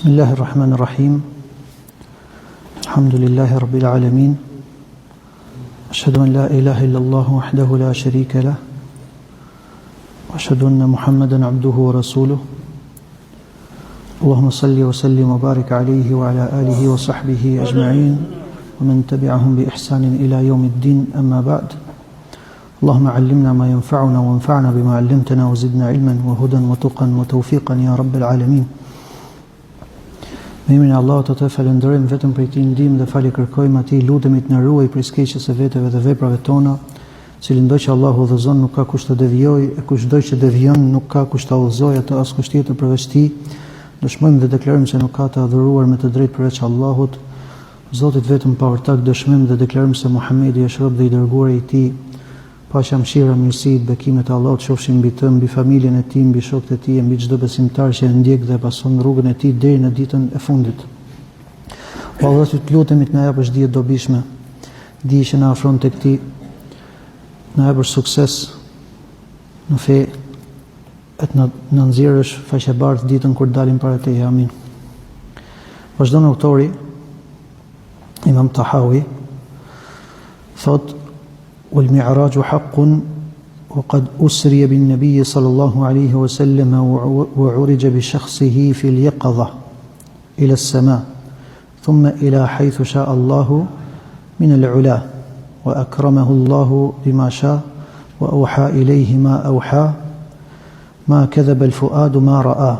Bismillahirrahmanirrahim. Alhamdulillahi rabbil alamin. Ashhadu an la ilaha illallah wahdahu la sharika lah. Wa ashhadu anna Muhammadan abduhu wa rasuluh. Allahumma salli wa sallim wa barik alayhi wa ala alihi wa sahbihi ajma'in wa man tabi'ahum bi ihsanin ila yawmiddin, amma ba'd. Allahumma allimna ma yanfa'una wa anfa'na bima 'allamtana wa zidna ilman wa hudan wa tuqan wa tawfiqan ya rabbil alamin. Me emrin e Allahut të falenderojmë vetëm për Tij ndihmë dhe falje kërkojmë atij, lutemi të na ruaj prej skeqjes së veteve dhe veprave tona, cilëndo që Allahu udhëzon nuk ka kush të devijojë, e kushdo që devijon nuk ka kush ta udhëzojë atë as kush tjetër përveç Tij. Dëshmojmë dhe deklarojmë se nuk ka të adhuruar me të drejtë përveç Allahut, Zotit vetëm pa ortak. Dëshmojmë dhe deklarojmë se Muhamedi është rob dhe i dërguari i Tij. Paqja, mëshira, mirësitë, bekimet e Allahut qofshin mbi të, mbi familjen e tij, mbi shokët e tij, mbi çdo besimtar që e ndjek dhe pason rrugën e tij deri në ditën e fundit. O Allah, të lutemi të na japësh dije dobishme, dije që na afron tek Ti, na japësh sukses në fe, e të na nxjerrësh faqebartë ditën kur dalim para Teje. Amin. Vazhdon autori Imam Tahawi, thot: والمعراج حق وقد أسري بالنبي صلى الله عليه وسلم وعرج بشخصه في اليقظة إلى السماء ثم إلى حيث شاء الله من العلا، وأكرمه الله بما شاء وأوحى إليه ما أوحى، ما كذب الفؤاد ما رأى،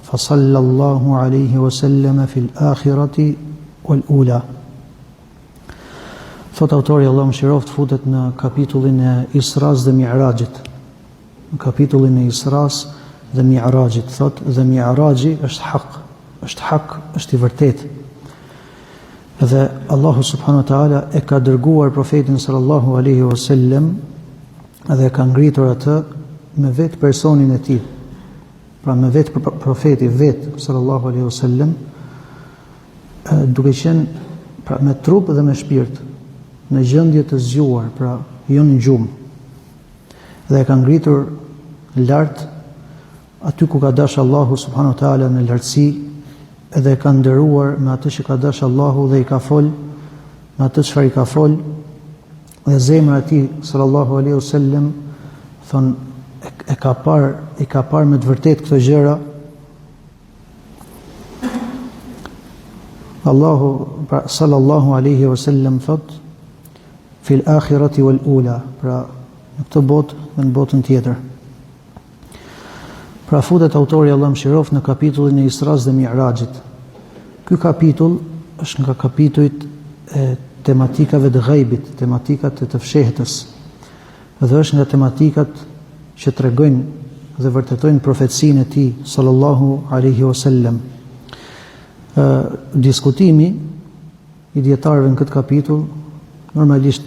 فصلى الله عليه وسلم في الآخرة والأولى. Thot autori, Allah mëshiroft, futet në kapitullin e Isras dhe Mi'rajit. Në kapitullin e Isras dhe Mi'rajit, thot, dhe Mi'raji është hak, është i vërtet. Dhe Allahu subhanahu wa ta'ala e ka dërguar profetin sallallahu alaihi wasallam dhe ka ngritur atë me vetë personin e tij. Pra me vetë profeti vetë sallallahu alaihi wasallam, duke qenë pra me trup dhe me shpirt, në gjendje të zgjuar, pra jo në gjumë, dhe e ka ngritur lart aty ku ka dash Allahu subhanahu wa taala në lartësi, edhe e ka nderuar me atë që ka dash Allahu dhe i ka fol me atë çfarë i ka fol, dhe zemra e tij sallallahu alaihi wasallam thon i ka parë me të vërtetë këto gjëra. Allahu sallallahu alaihi wasallam thot: fil akhirati wal ula, pra në këtë botë dhe në botën tjetër. Pra futet autori, Allah mëshiroft, në kapitullin e Isras dhe Mi'rajit. Ky kapitull është nga kapitujt e tematikave të ghaibit, tematikat e të fshehtës, dhe është nga tematikat që tregojnë dhe vërtetojnë profecinë e Tij sallallahu alaihi wasallam. Diskutimi i dietarëve në këtë kapitull, normalisht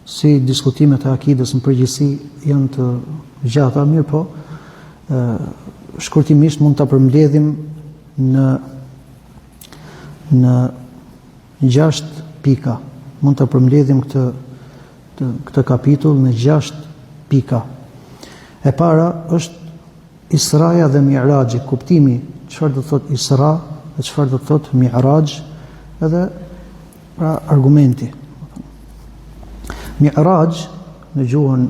si diskutimet e akidës në përgjithësi janë të gjata, mirë po shkurtimisht mund ta përmbledhim në 6 pika. Mund ta përmbledhim këtë kapitull në 6 pika. E para është Israja dhe Mi'raji, kuptimi çfarë do thotë Isra dhe çfarë do thotë Mi'raj, edhe pra argumenti. Mi'raj në gjuhën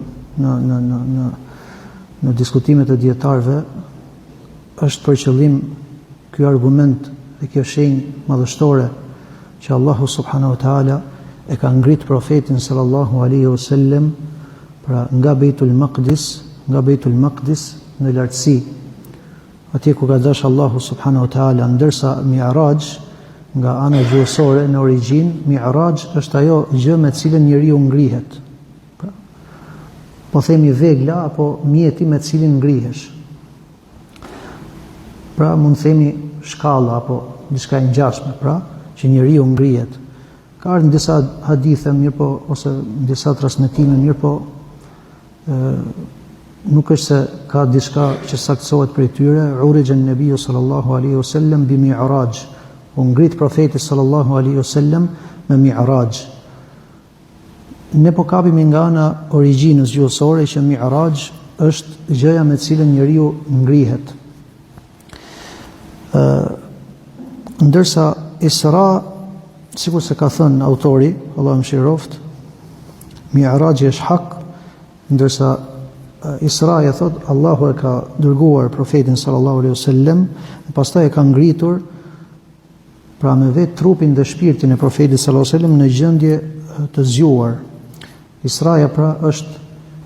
në diskutimet e dietarëve është për qëllim ky argument dhe kjo shenjë madhështore që Allahu subhanahu wa taala e ka ngrit profetin sallallahu alaihi wasallam pra nga Beitul Maqdis në lartësi, atje ku ka dash Allahu subhanahu wa taala, ndërsa Mi'raj nga ana gjuhësore në origjinë, Mi'raj është ajo gjë me cilën njeriu ngrihet. Pra, po themi vegla apo mjeti me cilin ngrihesh. Pra mund themi shkalla apo diçka e ngjashme, pra që njeriu ngrihet. Ka ardhur në disa hadithe, mirë po, ose në disa transmetime, mirë po, nuk është se ka diçka që saktësohet prej tyre. Urija an-nabiy sallallahu alaihi wasallam bi Mi'raj, u ngrit profeti sallallahu alaihi wasallam me Mi'raj. Ne po kapim nga ana origjinës gjuhësore që Mi'raj është gjëja me cilën njeriu ngrihet. Ndërsa Isra, sikur se ka thënë autori, Allah mëshiroft, Mi'raji është hak, ndërsa Isra e thot Allahu e ka dërguar profetin sallallahu alaihi wasallam dhe pastaj e ka ngritur pra me vetë trupin dhe shpirtin e profetit sallallahu alaihi wasallam në gjendje të zgjuar. Israja pra është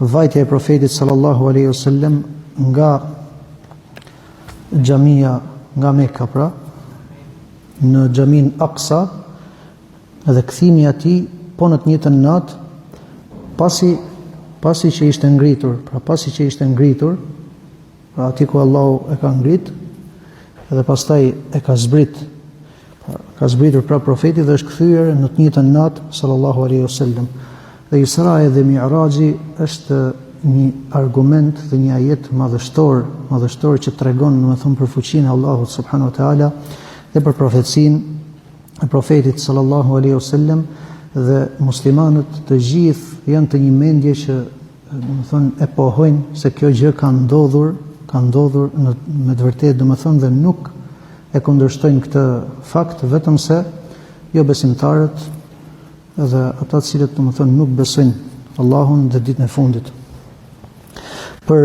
vajtja e profetit sallallahu alaihi wasallam nga xhamia nga Mekka pra në xhamin Aqsa dhe kthimi i atij po në të njëjtën natë pasi që ishte ngritur, pra ati ku Allahu e ka ngrit, edhe pastaj e ka zbritur pra profeti dhe është kthyer në të njëjtën natë sallallahu alaihi wasallam. Dhe Israja dhe Mi'raji është një argument dhe një ajet madhështor që tregon domethënë për fuqinë e Allahut subhanahu wa taala dhe për profecinë e profetit sallallahu alaihi wasallam. Dhe muslimanët të gjithë janë të një mendje që domethënë e pohojnë se kjo gjë ka ndodhur me të vërtetë domethënë dhe nuk e kundërshtojnë këtë fakt, vetëm se jo besimtarët dhe ata të cilët domethënë nuk besojnë Allahun dhe ditën e fundit. Për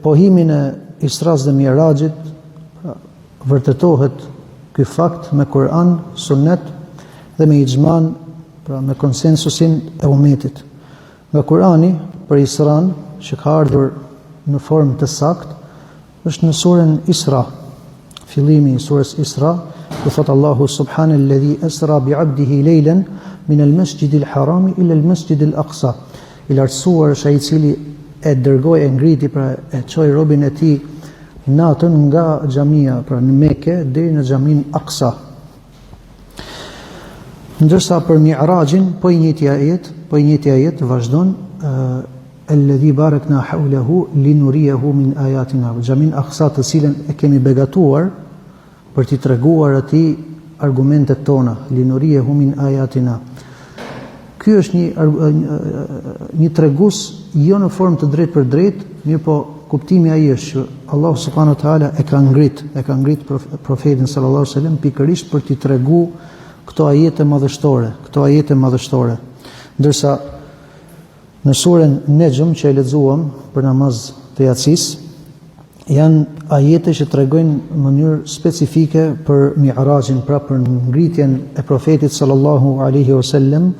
pohimin e Isras dhe Mi'rajit vërtetohet ky fakt me Kur'an, Sunet dhe me ixhman, pra me konsensusin e umetit. Nga Kurani për Isran, që ka ardhur në formë të saktë, është në surën Isra. Fillimi i surës Isra, ku thot Allahu subhanalladhi asra bi'abdihi laylan min al-masjidil harami ila al-masjidil aqsa. I lartësuar është ai i cili e dërgoi e ngriti pra e çoi robën e tij natën nga xhamia pra në Mekë deri në xhamin Aqsa. Ndërsa për Mi'rajin, po i njëjti ajet vazhdon alladhi barakna hawlahu linuriyahu min ayatina. Xhamin Aqsa, të cilën e kemi begatuar për t'i treguar atij argumentet tona, linuriyahu min ayatina. Ky është një tregues jo në formë të drejtë për drejtë, mirë po kuptimi ai është që Allahu subhanahu wa taala e ka ngrit profetin sallallahu alaihi wasallam pikërisht për t'i treguar këto ajete madhështore. Ndërsa në surën Nejm që e lexuam për namaz të yatsis, janë ajete që tregojnë në mënyrë specifike për Mi'rajin, pra për ngritjen e profetit sallallahu alaihi wasallam,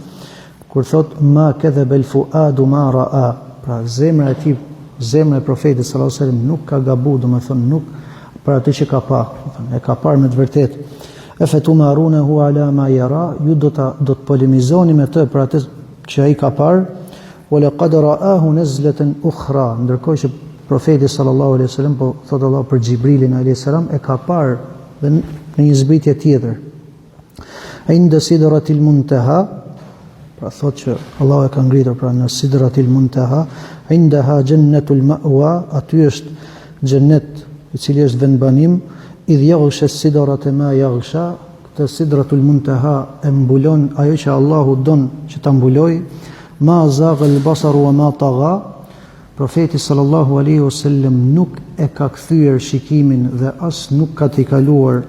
kur thot ma kadhaba al-fuadu ma ra'a, pra zemra e profetit sallallahu alaihi wasallam nuk ka gabuar, domethënë nuk për atë që ka parë, e ka parë me të vërtetë. Afatumarunahu ala ma yara, ju do të polemizoni me të për atë që ai ka parë, wa laqad ra'ahu nazlatan ukhra, ndërkohë që profeti sallallahu alaihi wasallam, po thot Allah për Xhibrilin alayhis salam, e ka parë dhe në një zbritje tjetër. Inda sidratil muntaha, pra thot që Allah e ka ngritur pra në sidratil muntaha, indaha jannatul ma'wa, aty është xhennet i cili është vendbanim, idh yaghsha sidrata ma yaghsha, këtë sidratul muntaha e mbulon ajo që Allahu don që ta mbuloj, ma zagha al-basar wa ma tagha. Profeti sallallahu alaihi wasallam nuk e ka kthyer shikimin dhe as nuk ka t'i kaluar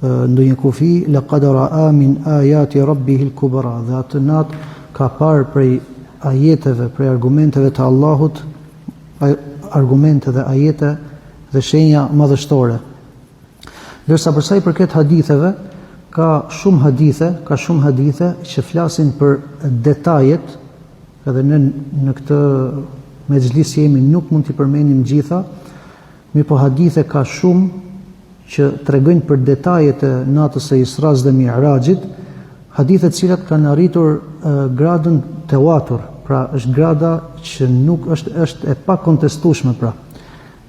ndonjë kufi, laqad ra'a min ayati rabbih al-kubra, dhe atë natë ka parë prej ajeteve, prej argumenteve të Allahut, argumente dhe ajete dhe shenja madhështore. Ndërsa për sa i përket haditheve, ka shumë hadithe që flasin për detajet, edhe në këtë mezhlis jemi nuk mund t'i përmendim gjitha, mirë po hadithe ka shumë që tregojnë për detajet e natës së Isras dhe Mi'rajit, hadithe të cilat kanë arritur gradën tewatur, pra është grada që nuk është e pakontestueshme, pra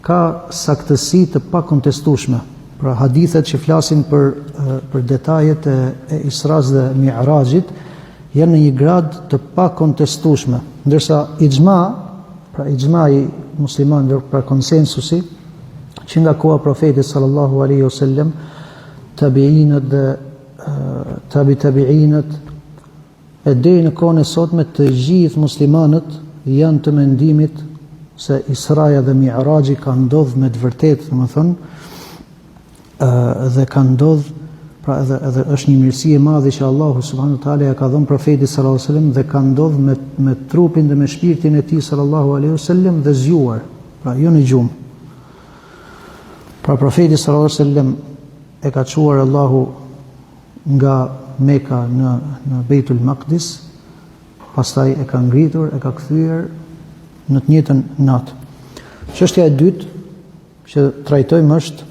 ka saktësi të pakontestueshme. Pra hadithet që flasin për detajet e Isras dhe Mi'rajit janë në një grad të pakontestueshme, ndërsa ixhmai muslimanëve, pra konsensusi që nga koha profetit sallallahu alaihi wasallam, tabiinët dhe tabiinët e deri në kohën e sotme, të gjithë muslimanët janë të mendimit se Israja dhe Mi'raji ka ndodhur me të vërtetë, domethënë, dhe ka ndodhur Pra edhe është një mirësi e madhe që Allahu subhanahu wa taala ja ka dhënë profetit sallallahu alaihi wasallam dhe ka ndodhur me trupin dhe me shpirtin e tij sallallahu alaihi wasallam dhe zgjuar, pra jo në gjumë. Pra profeti sallallahu alaihi wasallam e ka çuar Allahu nga Meka në Beitul Maqdis, pastaj e ka ngritur, e ka kthyer në të njëjtën natë. Çështja e dytë që trajtojmë është,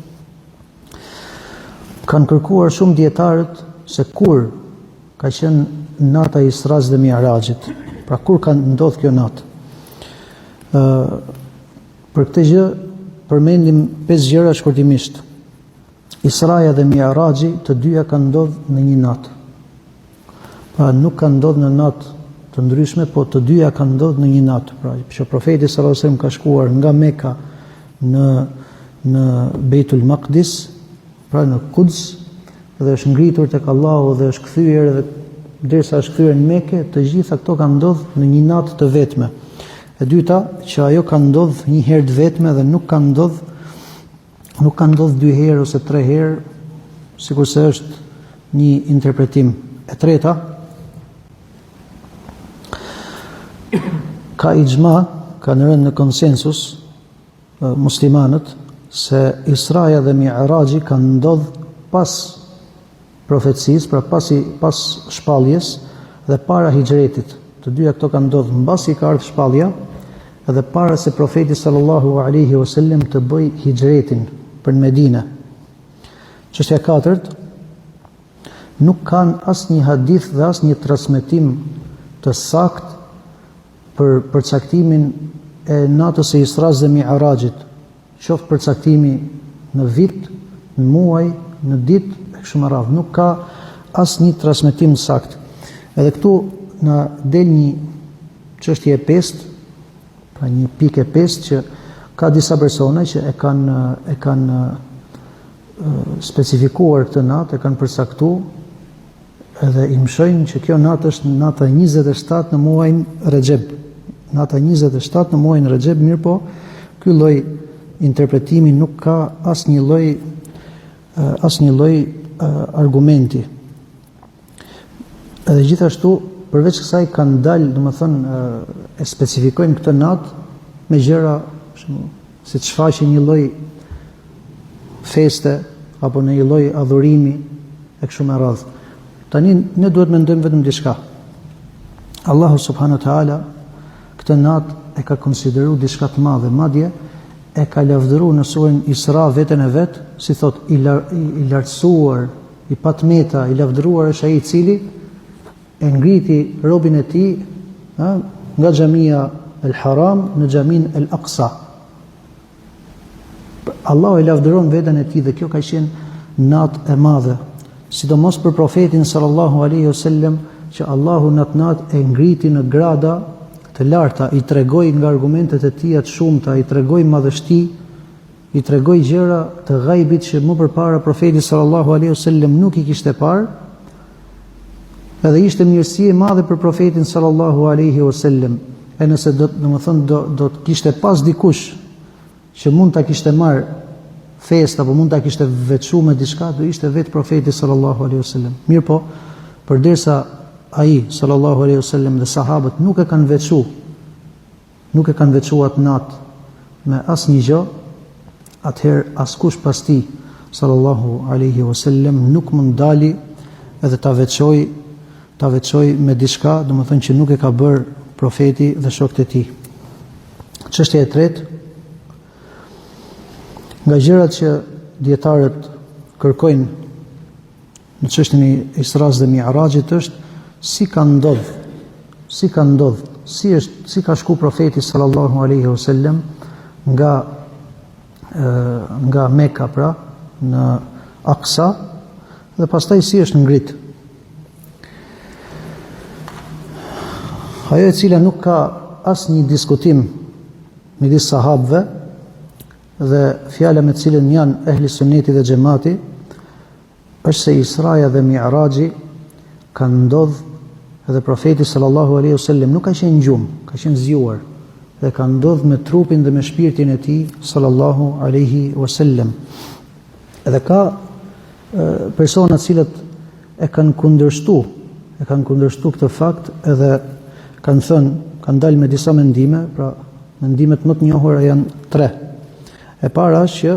kanë kërkuar shumë dietarët se kur ka qenë nata e Isras dhe Mi'rajit, pra kur ka ndodhur kjo natë. Për këtë gjë përmendim 5 gjëra shkurtimisht. Israja dhe Mi'raji të dyja kanë ndodhur në një natë. Pra nuk kanë ndodhur në natë të ndryshme, po të dyja kanë ndodhur në një natë. Pra që profeti sallallahu alajhi wasallam ka shkuar nga Mekka në Beitul Maqdis, pra në Quds, dhe është ngritur tek Allahu dhe është kthyer dhe derisa është kthyer në Mekë, të gjitha këto kanë ndodhur në një natë të vetme. E dyta, që ajo ka ndodhur një herë të vetme dhe nuk ka ndodhur 2 herë ose 3 herë, sikurse është një interpretim. E treta, ka ixhma, kanë rënë në konsensus muslimanët se Israja dhe Mi'raji kanë ndodhur pas profecisë, pra pas shpalljes dhe para hijretit. Të dyja këto kanë ndodhur mbasi ka ardhur shpallja edhe para se profeti sallallahu alaihi wasallam të bëj hijretin për në Medinë. Çështja e katërt, nuk kanë asnjë hadith dhe asnjë transmetim të saktë për përcaktimin e natës së Isras dhe Mi'rajit, qoftë përcaktimi në vit, në muaj, në ditë, e kështu me radhë. Nuk ka asnjë transmetim sakt. Edhe këtu na del një çështje e pestë, pra një pikë e pestë që ka disa persona që e kanë specifikuar këtë natë, e kanë përcaktuar edhe i mshojnë që kjo natë është nata 27 në muajin Rexheb. Nata 27 në muajin Rexheb, mirë po, ky lloj interpretimi nuk ka asnjë lloj argumenti. Edhe gjithashtu, përveç kësaj kanë dalë, domethënë, e specifikojnë këtë natë me gjëra, si të shfaqin një lloj feste apo në një lloj adhurimi e kështu me radhë. Tani ne duhet mendojmë vetëm diçka. Allahu subhanahu wa taala këtë natë e ka konsideruar diçka të madhe, madje e ka lavdëruar në surën Isra veten e vet, si thot i lartësuar, i patmeta, i lavdëruar është ai i cili e ngriti robën e tij nga xhamia El Haram në xhamin El Aqsa. Allahu e lavdëron veten e tij dhe kjo ka qenë natë e madhe, sidomos për profetin sallallahu alaihi wasallam, që Allahu në atë natë e ngriti në grada të larta, i tregoi nga argumentet e tij të shumta, i tregoi madhështi, i tregoi gjëra të ghaibit që më përpara profeti sallallahu alaihi wasallam nuk i kishte parë. Edhe ishte mirësi e madhe për profetin sallallahu alaihi wasallam. E nëse do të kishte pas dikush që mund ta kishte marr fest apo mund ta kishte veçuar me diçka, do ishte vetë profeti sallallahu alaihi wasallam. Mirë po, përderisa ai sallallahu alaihi wasallam dhe sahabët nuk e kanë veçuar atë natë me asnjë gjë, atëherë askush pas tij sallallahu alaihi wasallam nuk mund dali edhe ta veçoj me diçka, domethënë që nuk e ka bërë profeti dhe shokët e tij. Çështja e tretë, nga gjërat që dietarët kërkojnë në çështjen e Isras dhe Mi'rajit është si ka ndodhur, si ka shku profeti sallallahu alaihi wasallam nga Mekka, pra në Aqsa, dhe pastaj si është ngrit. Ajo e cila nuk ka asnjë diskutim midis sahabëve dhe fjala me të cilën janë ehli sunneti dhe xhamati, është se Israja dhe Mi'raji kanë ndodhur edhe profeti sallallahu alaihi wasallam nuk ka qenë gjumë, ka qenë zgjuar dhe ka ndodhur me trupin dhe me shpirtin e tij sallallahu alaihi wasallam. Edhe ka persona të cilët e kanë kundërshtu këtë fakt edhe kanë thënë, kanë dalë me disa mendime, pra mendimet më të njohura janë 3. E para është që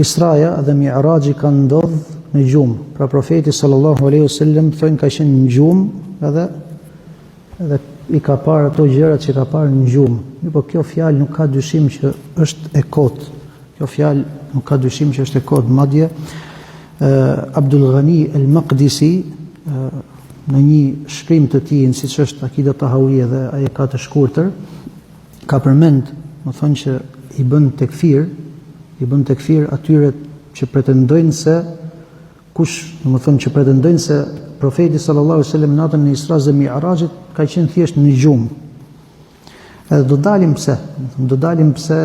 Israja dhe Mi'raji kanë ndodhur në gjumë. Pra profeti sallallahu alaihi wasallam thonë ka qenë në gjumë edhe i ka parë ato gjërat që ka parë në gjumë. Po kjo fjalë nuk ka dyshim që është e kotë. Kjo fjalë nuk ka dyshim që është e kotë. Madje Abdul Ghani al-Maqdisi në një shkrim të tij, siç është Akida Tahawiyya dhe ai ka të shkurtër, ka përmend, më thonë që i bën tekfir atyre që pretendojnë se profeti sallallahu alaihi wasallam natën e Isras dhe Mi'rajit ka qenë thjesht në gjumë. Edhe do dalim pse,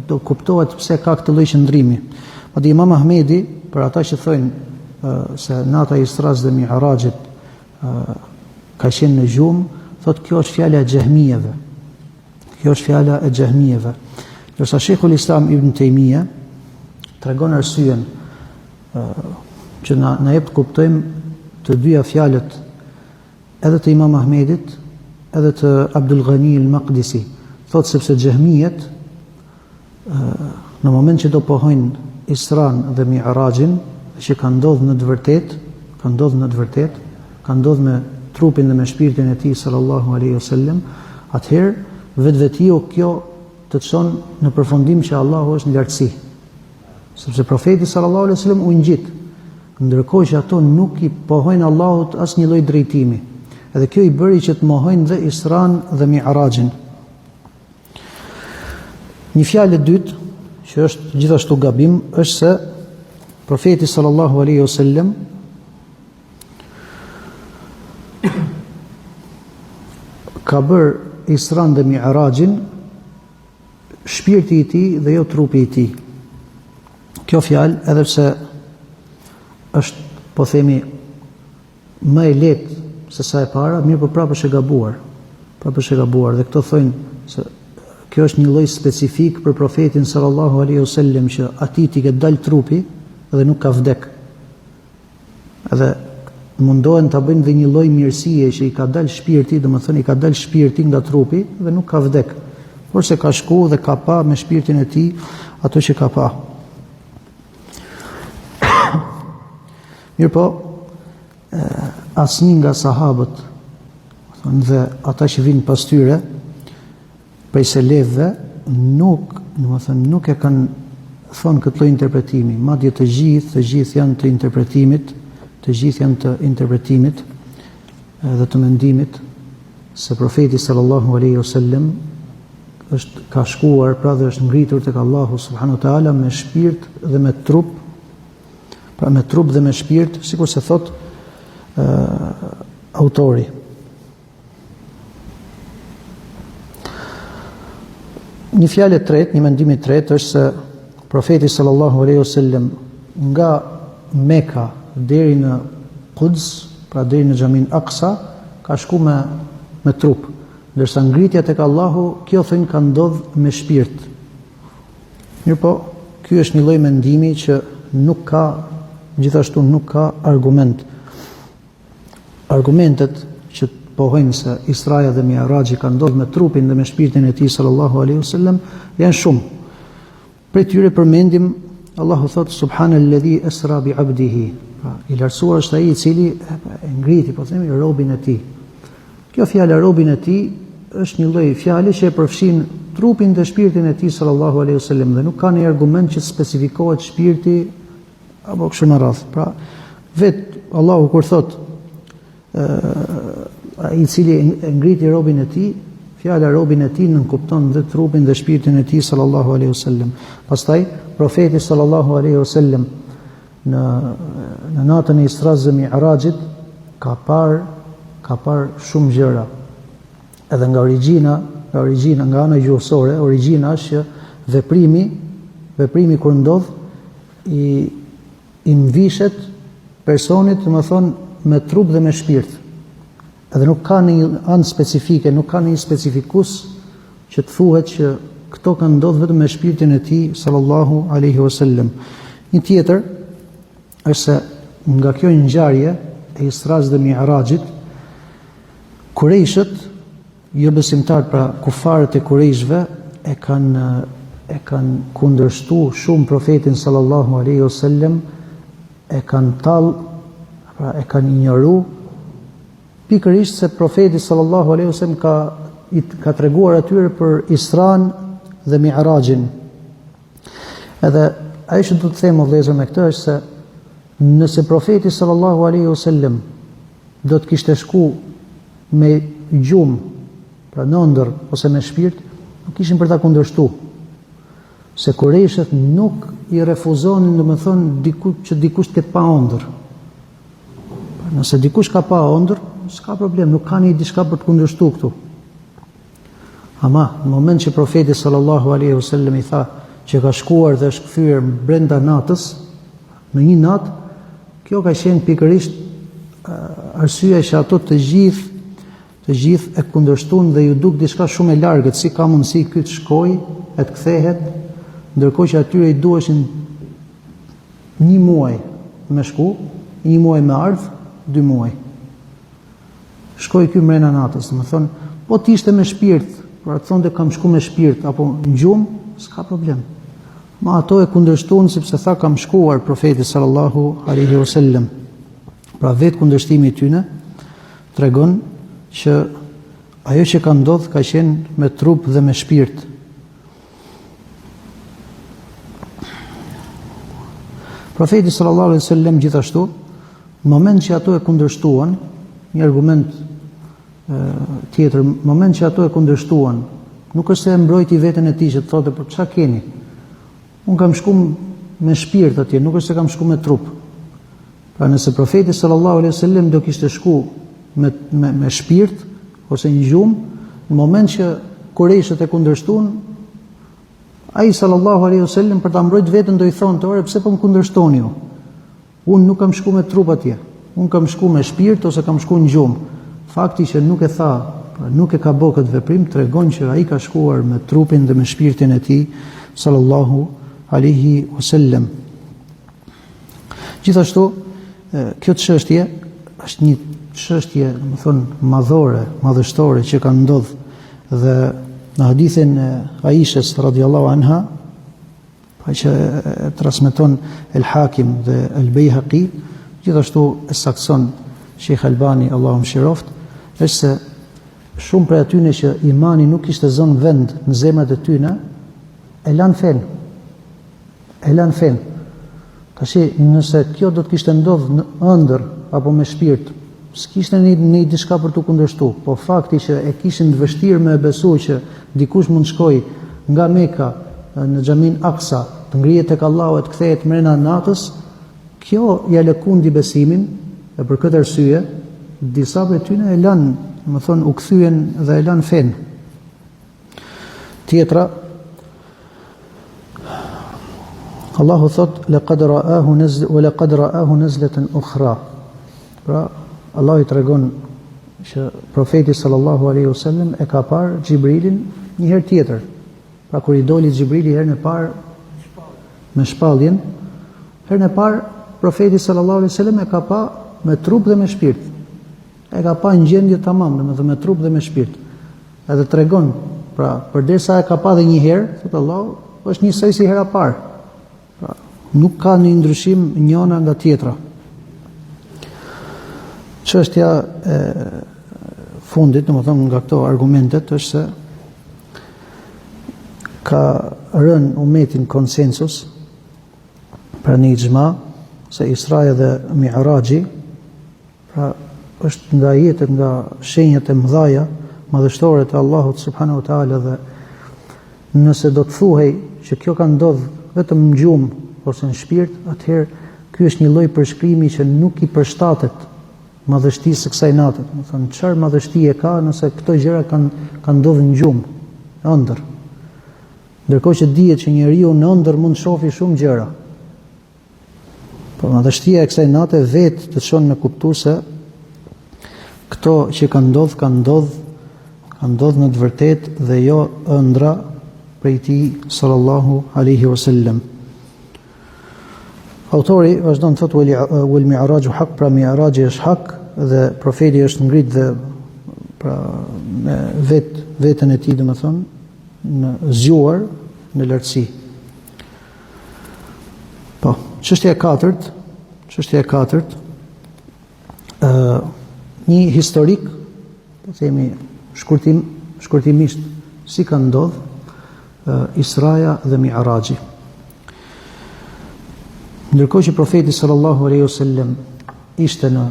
do kuptohet pse ka këtë lloj qëndrimi. Madje Imam Ahmedi, për ata që thonë se nata e Isras dhe Mi'rajit ka qenë në gjumë, thotë kjo është fjala e Jahmijeve. Ndërsa Sheikhul Islam Ibn Taymija tregon arsyen që na jep të kuptojmë të dyja fjalët edhe të Imam Ahmedit edhe të Abdul Ghani al-Maqdisi. Thotë sepse Jahmijet në moment që do pohojnë Isran dhe Mi'rajin, që ka ndodhur në të vërtetë, ka ndodhur me trupin dhe me shpirtin e tij sallallahu alaihi wasallam, atëherë vetvetiu kjo të çon në përfundim që Allahu është në lartësi. Sepse profeti sallallahu alaihi wasallam u ngjit, ndërkohë që ato nuk i pohojnë Allahut asnjë lloj drejtimi. Edhe kjo i bëri që të mohojnë dhe Isran dhe Mi'rajin. Një fjalë e dytë, që është gjithashtu gabim, është se profeti sallallahu alaihi wasallam ka bërë Isran dhe Mi'rajin shpirti i tij dhe jo trupi i tij. Kjo fjalë, edhe pse është, po themi, më e lehtë se sa e para, mirë po prapë është e gabuar. Dhe këto thonë se kjo është një lloj specifik për profetin sallallahu alaihi wasallam, që atij t'i ke dal trupi dhe nuk ka vdek. Edhe mundohen ta bëjnë dhe një lloj mirësie që i ka dal shpirti, domethënë i ka dal shpirti nga trupi dhe nuk ka vdek. Kurse ka shku dhe ka pa me shpirtin e tij ato që ka pa. Mirë po, asnjë nga sahabët dhe ata që vinë pas tyre prej selefëve nuk e kanë thonë këtë lloj interpretimi. Madje të gjithë janë të interpretimit, dhe të mendimit se profeti sallallahu alaihi wasallam ka shkuar, pra dhe është ngritur tek Allahu subhanahu wa taala me shpirt dhe me trup, pra me trup dhe me shpirt, sikur se thot autori. Një fjalë e tretë, një mendim i tretë është se profeti sallallahu alaihi wasallam nga Mekka deri në Quds, pra deri në Xhamin Aqsa, ka shku me trup, ndërsa ngritja tek Allahu, kjo thënë ka ndodhur me shpirt. Mirë po, ky është një lloj mendimi që gjithashtu nuk ka argument. Argumentet që pohojnë se Israja dhe Mi'raji ka ndodhur me trupin dhe me shpirtin e tij sallallahu alaihi wasallam janë shumë. Për tyre përmendim Allahu thot subhanalladhi asra bi 'abdihi. I lartësuar është ai i cili e ngriti, po themi, robin e tij. Kjo fjalë robin e tij është një lloj fjale që e përfshin trupin dhe shpirtin e tij sallallahu alaihi wasallam dhe nuk ka një argument që specifikohet shpirti apo kështu me radhë. Pra vetë Allahu kur thot ai i cili e ngriti robin e tij, fjala robin e tij nënkupton dhe trupin dhe shpirtin e tij sallallahu alaihi wasallam. Pastaj profeti sallallahu alaihi wasallam në natën e Isras dhe Mi'rajit ka parë shumë gjëra. Edhe nga origjina, nga ana gjuhësore, origjina është që veprimi kur ndodh i mvishet personit, domethënë me trup dhe me shpirt. Edhe nuk ka një anë specifike, nuk ka një specifikus që të thuhet që këto kanë ndodhur vetëm me shpirtin e tij sallallahu alaihi wasallam. Një tjetër është se nga kjo ngjarje e Isras dhe Mi'rajit, Kurejshët, jo besimtarët, pra kufarët e Kurejshëve e kanë kundërshtu shumë profetin sallallahu alaihi wasallam, e kanë tallë, pra e kanë injoru, pikërisht se profeti sallallahu alaihi wasallam ka treguar atyre për Isran dhe Mi'rajin. Edhe ajo që do të them vëllezër me këtë është se nëse profeti sallallahu alaihi wasallam do të kishte shku me gjumë, pra në ëndër ose me shpirt, nuk ishin për ta kundërshtu. Se Kurejshët nuk i refuzonin, domethënë, që dikush të ketë pa ëndër. Nëse dikush ka pa ëndër, s'ka problem, nuk ka një diçka për të kundërshtu këtu. Ama në moment që profeti sallallahu alaihi wasallam i tha që ka shkuar dhe është kthyer brenda natës, në një natë, kjo ka qenë pikërisht arsyeja që ato të gjithë e kundërshtuan dhe ju duk diçka shumë e largët, si ka mundësi ky të shkojë, e të kthehet, ndërkohë që atyre i duheshin 1 muaj me shku, 1 muaj me ardh, 2 muaj. Shkoi ky mrena natës, domethënë, po të ishte me shpirt, pra të thonte kam shku me shpirt apo në gjumë, s'ka problem. Ma ato e kundërshtuan sepse tha kam shkuar profeti sallallahu alaihi wasallam. Pra vetë kundërshtimi i tyre tregon që ajo që ka ndodhur ka qenë me trup dhe me shpirt. Profeti sallallahu alaihi wasallam gjithashtu, në moment që ato e kundërshtuan, një argument tjetër, në moment që ato e kundërshtuan, nuk është se e mbrojti veten e tij që të thotë për çfarë keni. Unë kam shku me shpirt atje, nuk është se kam shku me trup. Pra nëse profeti sallallahu alaihi wasallam do kishte shku me shpirt ose një gjumë, në moment që Kurejshët e kundërshtuan, ai sallallahu alaihi wasallam për ta mbrojtur veten do i thonë, "Ore, pse po më kundërshtoni ju? Unë nuk kam shku me trup atje. Unë kam shku me shpirt ose kam shku në gjumë." Fakti që nuk e tha, pra nuk e ka bërë këtë veprim, tregon që ai ka shkuar me trupin dhe me shpirtin e tij sallallahu alaihi wasallam. Gjithashtu, kjo çështje është një çështje, domethënë, madhështore që ka ndodhur dhe në hadithin e Aishës radhiyallahu anha, pa që transmeton El Hakim dhe El Bejhaqi, gjithashtu e sakson Sheikh Albani, Allahu mëshiroft, është se shumë prej atyre që imani nuk ishte zënë vend në zemrat e tyre, e lanë fen. Tashi nëse kjo do të kishte ndodhur në ëndër apo me shpirt, s'kishte një diçka për të kundërshtu, po fakti që e kishin të vështirë me besu që dikush mund shkoj nga Mekka në Xhamin Aqsa, të ngrihet tek Allahu e të kthehet mrena natës, kjo ja lëkundi besimin, e për këtë arsye disa prej tyre e lanë, domethënë u kthyen dhe e lanë fen. Tjetra, Allahu thot laqad ra'ahu nazlatan ukhra. Pra Allah i tregon që profeti sallallahu alaihi wasallam e ka parë Xhibrilin një herë tjetër. Pra kur i doli Xhibrili herën e parë me shpalljen, herën e parë profeti sallallahu alaihi wasallam e ka pa me trup dhe me shpirt. E ka pa në gjendje tamam, domethënë me trup dhe me shpirt. Edhe tregon, pra përderisa e ka pa dhe një herë, thot Allahu, është njësoj si hera parë. Pra nuk ka një ndryshim njëna nga tjetra. Çështja e fundit, domethënë nga këto argumentet, është se ka rënë umetin konsensus për një ixhma se Israja dhe Mi'raji, pra është nga jetët, nga shenjat e mëdhaja, madhështore të Allahut subhanahu wa taala, dhe nëse do të thuhej që kjo ka ndodhur vetëm në gjumë ose në shpirt, atëherë ky është një lloj përshkrimi që nuk i përshtatet madhështisë së kësaj nate. Domethënë, çfarë madhështie ka nëse këto gjëra kanë ndodhur në gjumë, ëndër. Ndërkohë që dihet që njeriu në ëndër mund të shohë shumë gjëra. Po madhështia e kësaj nate vetë të çon në kuptues se këto që kanë ndodhur në të vërtetë dhe jo ëndra prej tij sallallahu alaihi wasallam. Autori vazhdon të thotë wal mi'raju haq, pra mi'raji është hak dhe profeti është ngrit dhe pra me vetën e tij, domethënë në zgjuar në lartësi. Po, çështja e katërt, një historik, po themi shkurtimisht, si ka ndodh Israja dhe Mi'raji. Ndërkohë që profeti sallallahu alaihi wasallam ishte në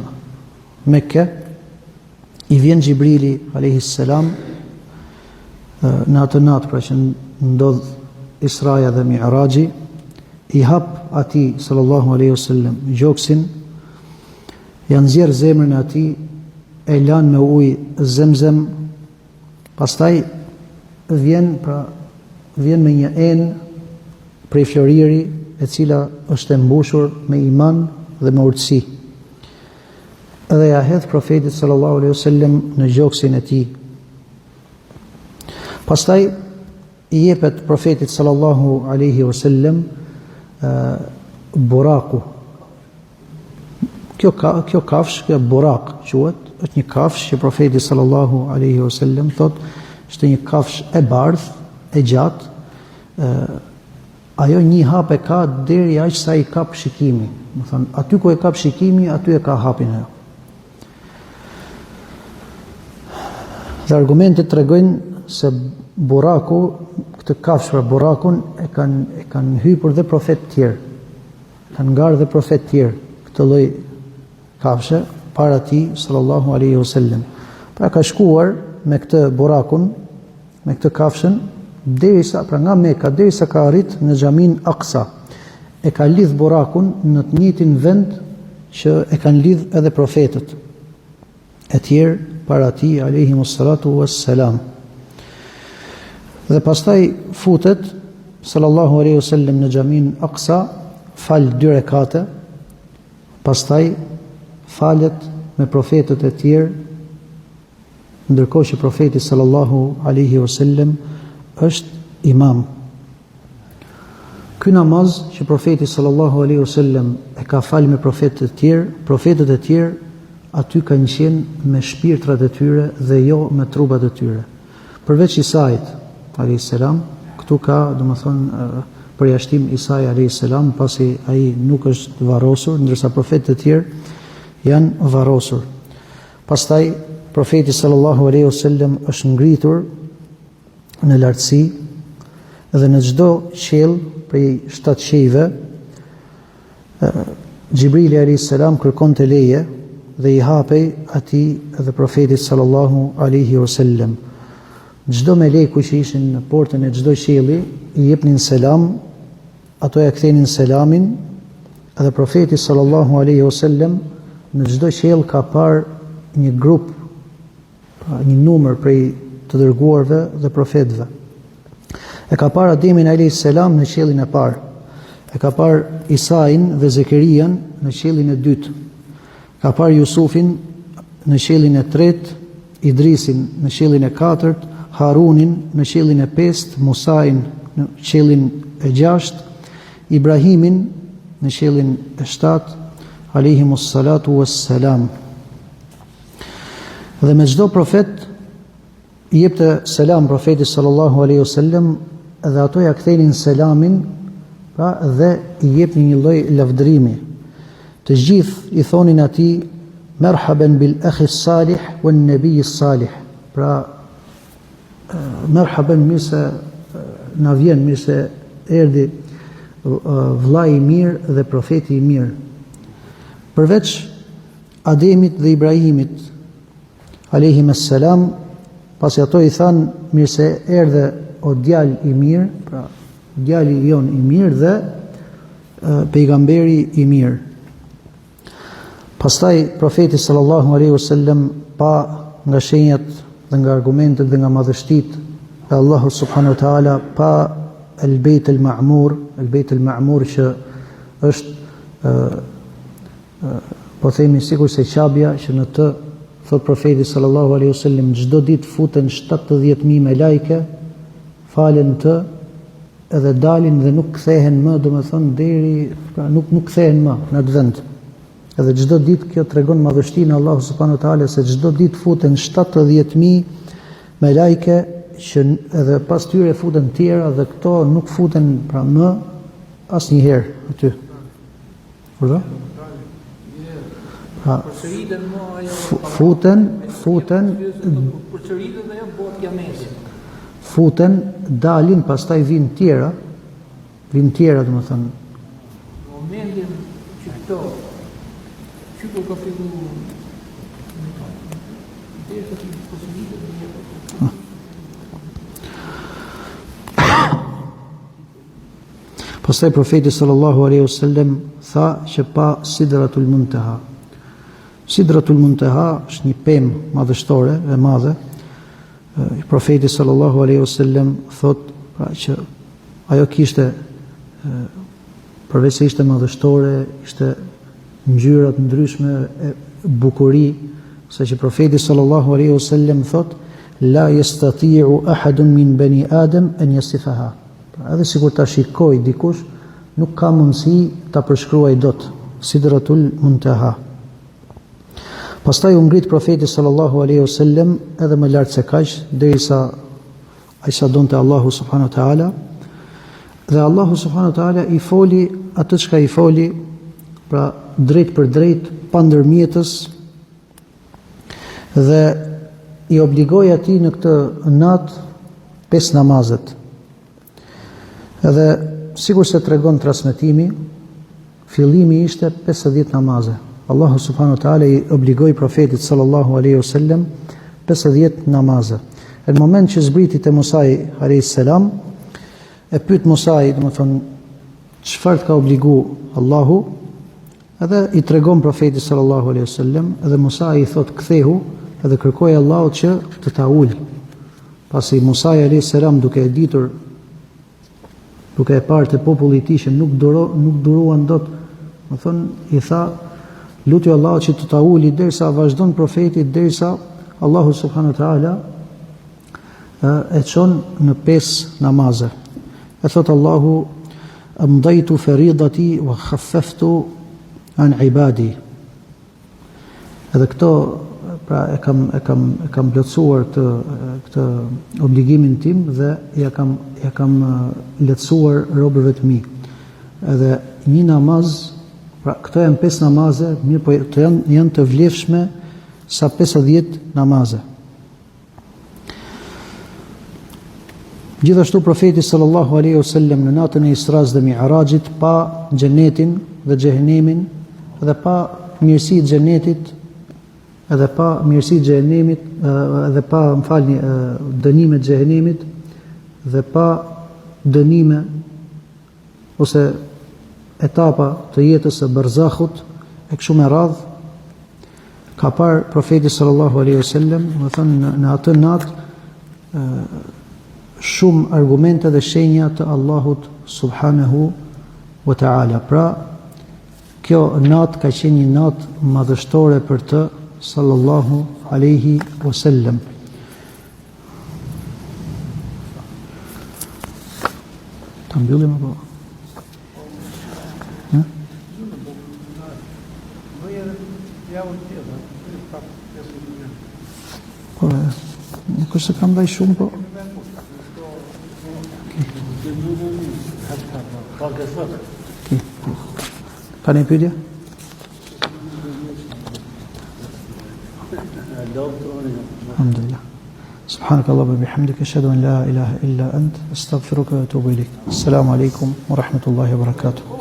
Mekke, i vjen Gjibrili alayhi salam në atë natë, pra që ndodh Israja dhe Mi'raji, i hap atij sallallahu alaihi wasallam gjoksin, ja nxjerr zemrën e atij, e lan me ujë Zemzem, pastaj vjen me një enë prej floriri, e cila është e mbushur me iman dhe me urtësi. Edhe ja hedh profetit sallallahu alaihi wasallam në gjoksin e tij. Pastaj i jepet profetit sallallahu alaihi wasallam buraku. Kjo kafsh, kjo burak quhet, është një kafsh që profeti sallallahu alaihi wasallam thot, është një kafsh e bardhë, e gjatë, ajo një hap e ka deri aq sa i kap shikimi. Do thon, aty ku e kap shikimi, aty e ka hapin ajo. Dhe argumentet tregojnë se buraku, këtë kafsh për burakun e kanë hypur dhe profet tjerë. Kanë ngarë dhe profet tjerë këtë lloj kafshë para tij sallallahu alaihi wasallam. Pra ka shkuar me këtë burakun, me këtë kafshën, derisa pra nga Mekka derisa ka arrit në xhamin Aqsa. E ka lidh burakun në të njëjtin vend që e kanë lidh edhe profetët e tjerë para tij alayhimus salatu wassalam. Dhe pastaj futet sallallahu alaihi wasallam në xhamin Aqsa, fal 2 rekate, pastaj falet me profetët e tjerë, ndërkohë që profeti sallallahu alaihi wasallam është imam. Ky namaz që profeti sallallahu alaihi wasallam e ka fal me profetët e tjerë aty kanë qenë me shpirtrat e tyre dhe jo me trupat e tyre. Përveç Isait alayhi salam, këtu ka domethënë përjashtim Isai alayhi salam, pasi ai nuk është varrosur, ndërsa profetët e tjerë janë varrosur. Pastaj profeti sallallahu alaihi wasallam është ngritur në lartësi dhe në çdo qiell prej 7 qiejve Gjibrili alayhis salam kërkonte leje dhe i hapej atij dhe profetit sallallahu alaihi wasallam. Çdo meleku që ishin në portën e çdo qielli i jepnin selam, ato ja kthenin selamin, dhe profeti sallallahu alaihi wasallam në çdo qiell ka parë një grup, një numër prej të dërguarve dhe profetëve. E ka parë Ademin alayhis salam në qiellin e parë. E ka parë Isain dhe Zekerian në qiellin e dytë. Ka parë Jusufin në qiellin e tretë, Idrisin në qiellin e katërt, Harunin në qiellin e pestë, Musain në qiellin e gjashtë, Ibrahimin në qiellin e shtatë, alayhimus salatu wassalam. Dhe me çdo profet i jepte selam profetit sallallahu alaihi wasallam, dhe ato ja kthenin selamin, pra dhe i jepnin një lloj lavdërimi. Të gjithë i thonin atij merhaban bil akhi salih wan nabiy salih. Pra merhaban, mirë se na vjen, mirë se erdhi vllai i mirë dhe profeti i mirë. Përveç Ademit dhe Ibrahimit alayhimus salam, pasi ato i thanë mirë se erdhe o djalë i mirë, pra djali jon i mirë dhe pejgamberi i mirë. Pastaj profeti sallallahu alaihi wasallam, pa nga shenjat dhe nga argumentet dhe nga madhështitë e Allahut subhanahu wa taala, pa el bejt el ma'mur që është po themi sikur se qabja që në të, thot profeti sallallahu alaihi wasallam, çdo ditë futen 70.000 melajke, falen të edhe dalin dhe nuk kthehen më, domethënë deri nuk kthehen më në atë vend. Edhe çdo ditë kjo tregon madhështinë e Allahut subhanahu wa taala se çdo ditë futen 70.000 me lajke që edhe pas tyre futen tjera dhe këto nuk futen pra më asnjëherë aty. Urdhë? Ha, futen, dalin, pastaj vinë tjera, domethënë. Momentin që këto, që ka fillu, pastaj profeti sallallahu alaihi wasallam tha që pa Sidratul Muntaha. Sidratul Muntaha është një pemë madhështore e madhe. Profeti sallallahu alaihi wasallam thot pra që ajo kishte përveç se ishte madhështore, ishte ngjyra të ndryshme e bukuri, saqë profeti sallallahu alaihi wasallam thot la yastati'u ahadun min bani Adam an yasifaha. Pra edhe sikur ta shikoj dikush, nuk ka mundësi ta përshkruaj dot Sidratul Muntaha. Pastaj u ngrit profeti sallallahu alaihi wasallam edhe më lart se kaq, derisa ai sa donte Allahu subhanahu wa taala, dhe Allahu subhanahu wa taala i foli atë çka i foli, pra drejt për drejt, pa ndërmjetës, dhe i obligoi atij në këtë natë 5 namazet. Edhe sikur se tregon transmetimi, fillimi ishte 50 namaze. Allahu subhanahu wa taala i obligoi profetit sallallahu alaihi wasallam 50 namaze. Në moment që zbriti te Musa alayhis salam, e pyet Musa, domethënë, çfarë ka obligu Allahu, edhe i tregon profetit sallallahu alaihi wasallam, edhe Musa i thot kthehu edhe kërkoi Allahut që të ta ul. Pasi Musa alayhis salam duke e ditur, duke e parë te populli i tij që nuk duruan dot, domethënë i tha lutju Allahut që të ta uli, derisa vazhdon profeti, derisa Allahu subhanahu wa taala e çon në 5 namaze. E thot Allahu amdaitu faridati wa khaffaftu an ibadi. Edhe këto pra e kam plotësuar këtë obligimin tim dhe ja kam lehtësuar robërve të mi. Edhe një namaz, pra këto janë 5 namaze, mirë po janë të vlefshme sa 50 namaze. Gjithashtu profeti sallallahu alaihi wasallam në natën e Isras dhe Mi'rajit pa xhenetin dhe xhehenemin, dhe pa mirësitë e xhenetit, edhe pa mirësitë e xhehenemit, edhe pa, dënimet e xhehenemit, dhe pa dënime ose etapa të jetës së barzakhut e kështu me radh, ka parë profeti sallallahu alaihi wasallam, do të thënë në atë natë shumë argumente dhe shenja të Allahut subhanahu wa taala. Pra, kjo natë ka qenë një natë madhështore për të sallallahu alaihi wasallam. Ta mbyllim apo? Nuk është se kam dhaj shumë, po. Ka një pyetje? Alhamdulillah. Subhanakallahu wa bihamdika, ashhadu an la ilaha illa ant, astaghfiruka wa atubu ilaik. Assalamu alaikum wa rahmatullahi wa barakatuh.